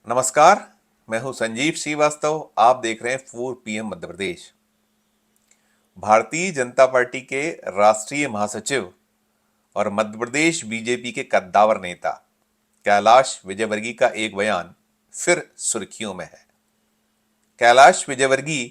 नमस्कार। मैं हूं संजीव श्रीवास्तव। आप देख रहे हैं 4 PM मध्य प्रदेश। भारतीय जनता पार्टी के राष्ट्रीय महासचिव और मध्य प्रदेश बीजेपी के कद्दावर नेता कैलाश विजयवर्गीय का एक बयान फिर सुर्खियों में है। कैलाश विजयवर्गीय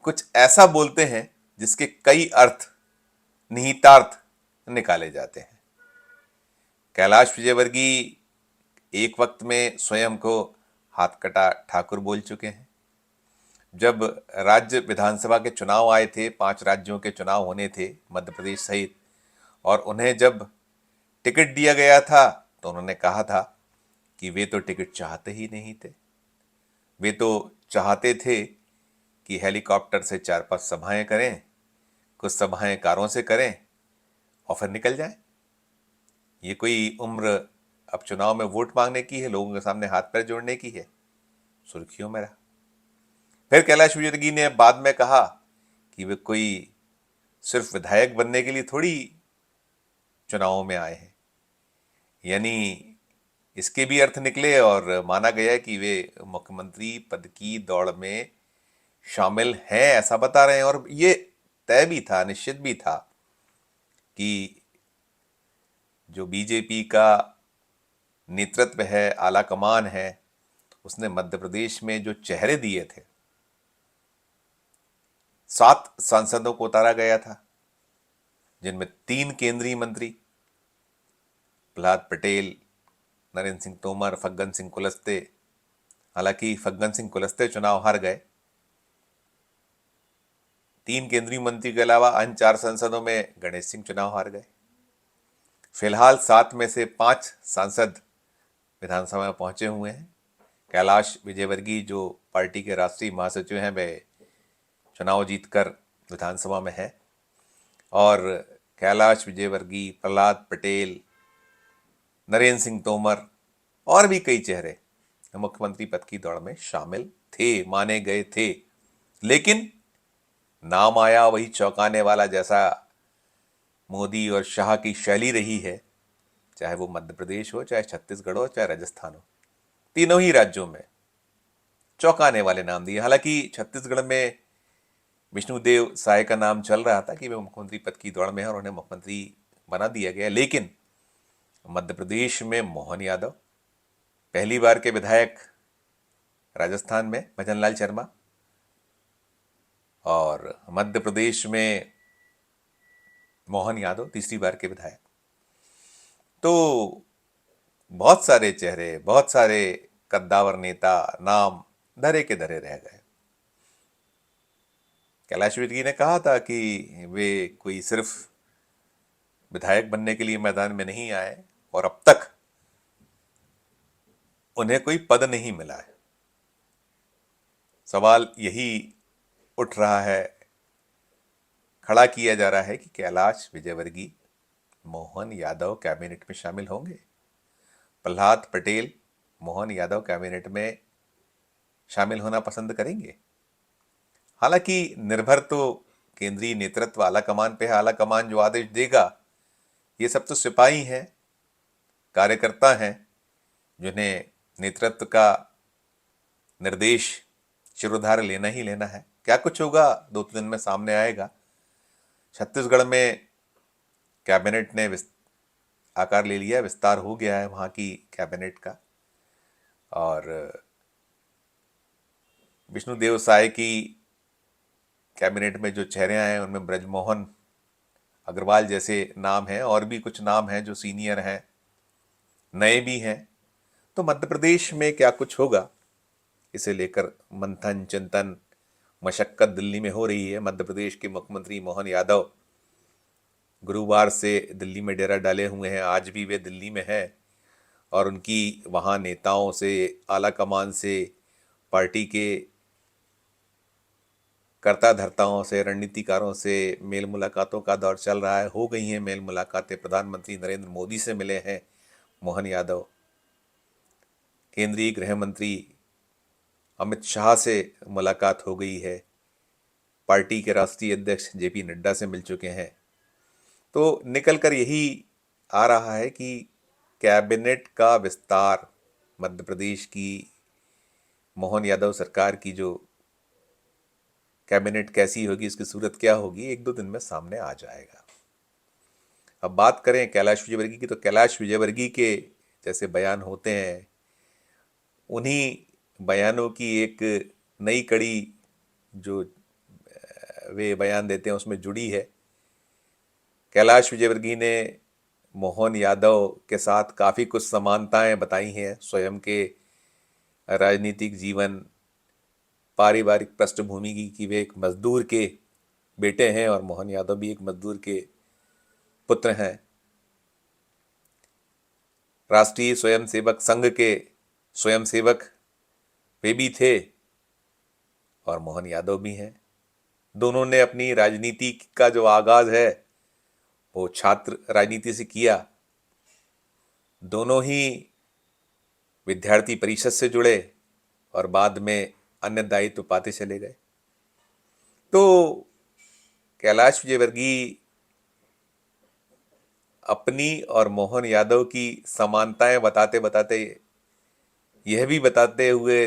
कुछ ऐसा बोलते हैं जिसके कई अर्थ, निहितार्थ निकाले जाते हैं। कैलाश विजयवर्गीय एक वक्त में स्वयं को हाथ कटा ठाकुर बोल चुके हैं। जब राज्य विधानसभा के चुनाव आए थे, 5 राज्यों के चुनाव होने थे मध्य प्रदेश सहित, और उन्हें जब टिकट दिया गया था तो उन्होंने कहा था कि वे तो टिकट चाहते ही नहीं थे। वे तो चाहते थे कि हेलीकॉप्टर से 4-5 सभाएं करें, कुछ सभाएं कारों से करें और फिर निकल जाएं। ये कोई उम्र अब चुनाव में वोट मांगने की है, लोगों के सामने हाथ पैर जोड़ने की है? सुर्खियों में रहा। फिर कैलाश विजयवर्गीय ने बाद में कहा कि वे कोई सिर्फ विधायक बनने के लिए थोड़ी चुनावों में आए हैं। यानी इसके भी अर्थ निकले और माना गया कि वे मुख्यमंत्री पद की दौड़ में शामिल हैं, ऐसा बता रहे हैं। और ये तय भी था, निश्चित भी था कि जो बीजेपी का नेतृत्व है, आला कमान है, उसने मध्य प्रदेश में जो चेहरे दिए थे, 7 सांसदों को उतारा गया था, जिनमें 3 केंद्रीय मंत्री प्रहलाद पटेल, नरेंद्र सिंह तोमर, फग्गन सिंह कुलस्ते। हालांकि फग्गन सिंह कुलस्ते चुनाव हार गए। 3 केंद्रीय मंत्री के अलावा अन्य 4 सांसदों में गणेश सिंह चुनाव हार गए। फिलहाल 7 में से 5 सांसद विधानसभा में पहुंचे हुए हैं। कैलाश विजयवर्गीय जो पार्टी के राष्ट्रीय महासचिव हैं, वे चुनाव जीतकर विधानसभा में है। और कैलाश विजयवर्गीय, प्रहलाद पटेल, नरेंद्र सिंह तोमर और भी कई चेहरे मुख्यमंत्री पद की दौड़ में शामिल थे, माने गए थे। लेकिन नाम आया वही चौंकाने वाला, जैसा मोदी और शाह की शैली रही है, चाहे वो मध्य प्रदेश हो, चाहे छत्तीसगढ़ हो, चाहे राजस्थान हो, तीनों ही राज्यों में चौंकाने वाले नाम दिए। हालांकि छत्तीसगढ़ में विष्णुदेव साय का नाम चल रहा था कि वे मुख्यमंत्री पद की दौड़ में है और उन्हें मुख्यमंत्री बना दिया गया। लेकिन मध्य प्रदेश में मोहन यादव, पहली बार के विधायक राजस्थान में भजनलाल शर्मा, और मध्य प्रदेश में मोहन यादव तीसरी बार के विधायक। तो बहुत सारे चेहरे, बहुत सारे कद्दावर नेता, नाम धरे के धरे रह गए। कैलाश विजयवर्गीय ने कहा था कि वे कोई सिर्फ विधायक बनने के लिए मैदान में नहीं आए और अब तक उन्हें कोई पद नहीं मिला है। सवाल यही उठ रहा है, खड़ा किया जा रहा है कि कैलाश विजयवर्गीय मोहन यादव कैबिनेट में शामिल होंगे? प्रहलाद पटेल मोहन यादव कैबिनेट में शामिल होना पसंद करेंगे? हालांकि निर्भर तो केंद्रीय नेतृत्व आला कमान पे है। आला कमान जो आदेश देगा, ये सब तो सिपाही हैं, कार्यकर्ता हैं, जिन्हें नेतृत्व का निर्देश शिरोधार्य लेना ही लेना है। क्या कुछ होगा 2 दिन में सामने आएगा। छत्तीसगढ़ में कैबिनेट ने आकार ले लिया, विस्तार हो गया है वहाँ की कैबिनेट का। और विष्णुदेव साय की कैबिनेट में जो चेहरे आए हैं, उनमें ब्रजमोहन अग्रवाल जैसे नाम हैं, और भी कुछ नाम हैं जो सीनियर हैं, नए भी हैं। तो मध्य प्रदेश में क्या कुछ होगा, इसे लेकर मंथन, चिंतन, मशक्कत दिल्ली में हो रही है। मध्य प्रदेश के मुख्यमंत्री मोहन यादव गुरुवार से दिल्ली में डेरा डाले हुए हैं। आज भी वे दिल्ली में हैं और उनकी वहाँ नेताओं से, आला कमान से, पार्टी के कर्ता धर्ताओं से, रणनीतिकारों से मेल मुलाकातों का दौर चल रहा है। हो गई हैं मेल मुलाकातें। प्रधानमंत्री नरेंद्र मोदी से मिले हैं मोहन यादव। केंद्रीय गृह मंत्री अमित शाह से मुलाकात हो गई है। पार्टी के राष्ट्रीय अध्यक्ष जेपी नड्डा से मिल चुके हैं। तो निकल कर यही आ रहा है कि कैबिनेट का विस्तार मध्य प्रदेश की मोहन यादव सरकार की जो कैबिनेट कैसी होगी, इसकी सूरत क्या होगी, एक दो दिन में सामने आ जाएगा। अब बात करें कैलाश विजयवर्गीय की, तो कैलाश विजयवर्गीय के जैसे बयान होते हैं, उन्हीं बयानों की एक नई कड़ी जो वे बयान देते हैं उसमें जुड़ी है। कैलाश विजयवर्गीय ने मोहन यादव के साथ काफ़ी कुछ समानताएं बताई हैं, स्वयं के राजनीतिक जीवन, पारिवारिक पृष्ठभूमि की कि वे एक मजदूर के बेटे हैं और मोहन यादव भी एक मजदूर के पुत्र हैं। राष्ट्रीय स्वयंसेवक संघ के स्वयंसेवक वे भी थे और मोहन यादव भी हैं। दोनों ने अपनी राजनीति का जो आगाज है वो छात्र राजनीति से किया। दोनों ही विद्यार्थी परिषद से जुड़े और बाद में अन्य दायित्व पाते चले गए। तो कैलाश विजयवर्गीय अपनी और मोहन यादव की समानताएं बताते बताते यह भी बताते हुए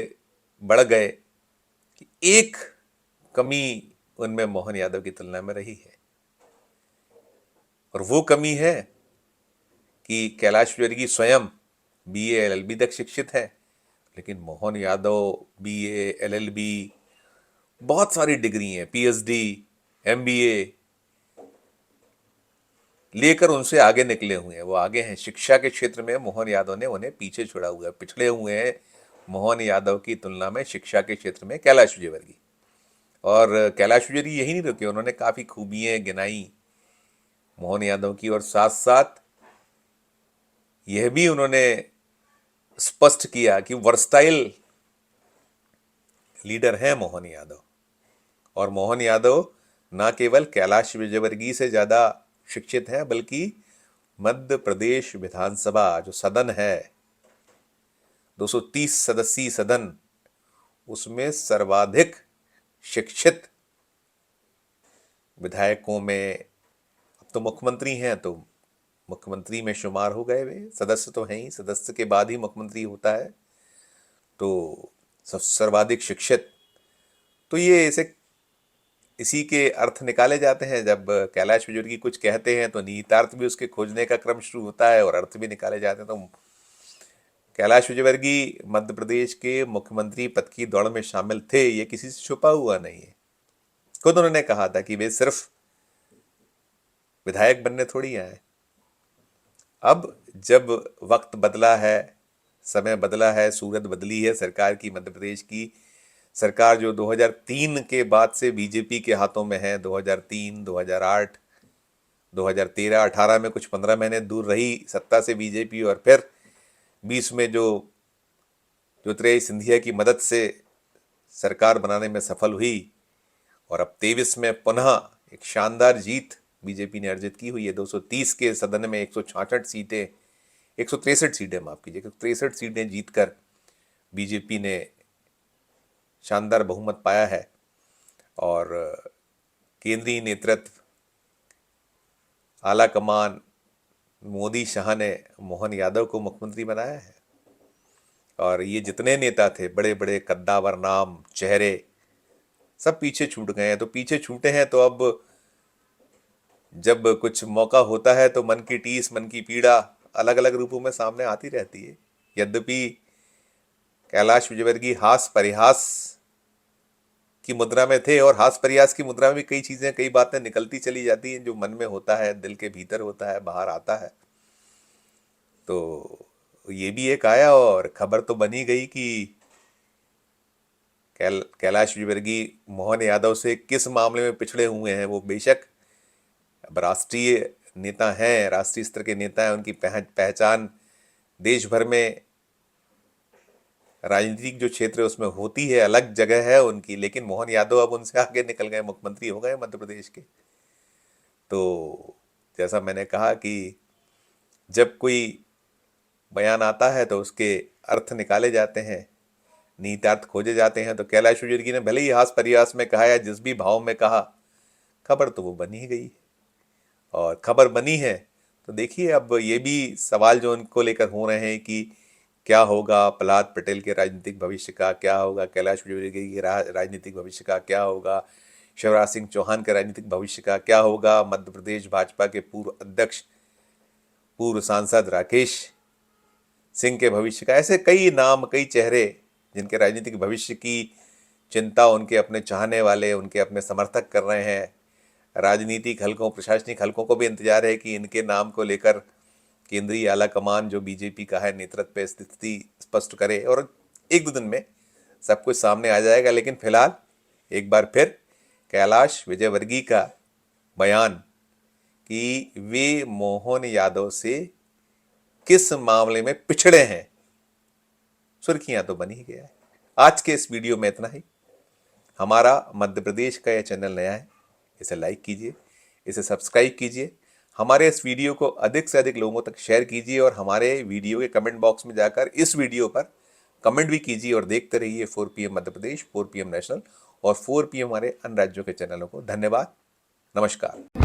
बढ़ गए कि एक कमी उनमें मोहन यादव की तुलना में रही है, और वो कमी है कि कैलाश विजयवर्गीय स्वयं बीए एलएलबी तक शिक्षित है, लेकिन मोहन यादव बीए एलएलबी बहुत सारी डिग्री हैं, पीएचडी एमबीए लेकर उनसे आगे निकले हुए हैं। वो आगे हैं शिक्षा के क्षेत्र में, मोहन यादव ने उन्हें पीछे छोड़ा हुआ है, पिछड़े हुए हैं मोहन यादव की तुलना में शिक्षा के क्षेत्र में कैलाश विजयवर्गीय। और कैलाश विजयवर्गीय यही नहीं रुके, उन्होंने काफ़ी खूबियाँ गिनाई मोहन यादव की, और साथ साथ यह भी उन्होंने स्पष्ट किया कि वर्सटाइल लीडर हैं मोहन यादव। और मोहन यादव न केवल कैलाश विजयवर्गीय से ज़्यादा शिक्षित हैं, बल्कि मध्य प्रदेश विधानसभा जो सदन है, 230 सदस्यीय सदन, उसमें सर्वाधिक शिक्षित विधायकों में, अब तो मुख्यमंत्री हैं तो मुख्यमंत्री में शुमार हो गए वे, सदस्य तो हैं ही, सदस्य के बाद ही मुख्यमंत्री होता है, तो सर्वाधिक शिक्षित। तो ये इसी के अर्थ निकाले जाते हैं। जब कैलाश विजयवर्गीय कुछ कहते हैं तो निहितार्थ भी उसके खोजने का क्रम शुरू होता है और अर्थ भी निकाले जाते हैं। तो कैलाश विजयवर्गीय मध्य प्रदेश के मुख्यमंत्री पद की दौड़ में शामिल थे, ये किसी से छुपा हुआ नहीं है। खुद उन्होंने कहा था कि वे सिर्फ विधायक बनने थोड़ी आए। अब जब वक्त बदला है, समय बदला है, सूरत बदली है सरकार की, मध्य प्रदेश की सरकार जो 2003 के बाद से बीजेपी के हाथों में है, 2003, 2008, 2013, 18 में कुछ 15 महीने दूर रही सत्ता से बीजेपी, और फिर 20 में जो ज्योतिरादित्य सिंधिया की मदद से सरकार बनाने में सफल हुई, और अब 23 में पुनः एक शानदार जीत बीजेपी ने अर्जित की हुई है। 230 के सदन में 166 सीटें, 163 सीटें, माफ कीजिए, 163 सीटें जीतकर बीजेपी ने शानदार बहुमत पाया है। और केंद्रीय नेतृत्व, आला कमान, मोदी शाह ने मोहन यादव को मुख्यमंत्री बनाया है। और ये जितने नेता थे, बड़े बड़े कद्दावर नाम, चेहरे, सब पीछे छूट गए हैं। तो पीछे छूटे हैं तो अब जब कुछ मौका होता है तो मन की टीस, मन की पीड़ा अलग अलग रूपों में सामने आती रहती है। यद्यपि कैलाश विजयवर्गीय हास परिहास की मुद्रा में थे, और हास परिहास की मुद्रा में भी कई चीज़ें, कई बातें निकलती चली जाती हैं, जो मन में होता है, दिल के भीतर होता है, बाहर आता है। तो ये भी एक आया, और खबर तो बनी गई कि कैलाश विजयवर्गीय मोहन यादव से किस मामले में पिछड़े हुए हैं। वो बेशक अब राष्ट्रीय नेता हैं, राष्ट्रीय स्तर के नेता हैं, उनकी पहचान देश भर में राजनीतिक जो क्षेत्र है उसमें होती है, अलग जगह है उनकी, लेकिन मोहन यादव अब उनसे आगे निकल गए, मुख्यमंत्री हो गए मध्य प्रदेश के। तो जैसा मैंने कहा कि जब कोई बयान आता है तो उसके अर्थ निकाले जाते हैं, निहितार्थ खोजे जाते हैं। तो कैलाश विजयवर्गीय ने भले ही हास परिहास में कहा या जिस भी भाव में कहा, खबर तो वो बनी ही गई, और खबर बनी है। तो देखिए अब ये भी सवाल जो उनको लेकर हो रहे हैं कि क्या होगा प्रहलाद पटेल के राजनीतिक भविष्य का, क्या होगा कैलाश विजयवर्गीय के राजनीतिक भविष्य का, क्या होगा शिवराज सिंह चौहान के राजनीतिक भविष्य का, क्या होगा मध्य प्रदेश भाजपा के पूर्व अध्यक्ष पूर्व सांसद राकेश सिंह के भविष्य का। ऐसे कई नाम, कई चेहरे जिनके राजनीतिक भविष्य की चिंता उनके अपने चाहने वाले, उनके अपने समर्थक कर रहे हैं। राजनीतिक हलकों, प्रशासनिक हलकों को भी इंतजार है कि इनके नाम को लेकर केंद्रीय आला कमान जो बीजेपी का है नेतृत्व पे स्थिति स्पष्ट करे और एक दो दिन में सब कुछ सामने आ जाएगा। लेकिन फिलहाल एक बार फिर कैलाश विजयवर्गीय का बयान कि वे मोहन यादव से किस मामले में पिछड़े हैं, सुर्खियां तो बन ही गया है। आज के इस वीडियो में इतना ही। हमारा मध्य प्रदेश का यह चैनल नया है, इसे लाइक कीजिए, इसे सब्सक्राइब कीजिए, हमारे इस वीडियो को अधिक से अधिक लोगों तक शेयर कीजिए और हमारे वीडियो के कमेंट बॉक्स में जाकर इस वीडियो पर कमेंट भी कीजिए और देखते रहिए 4 PM Madhya Pradesh, 4 PM national और 4 PM हमारे अन्य राज्यों के चैनलों को। धन्यवाद, नमस्कार।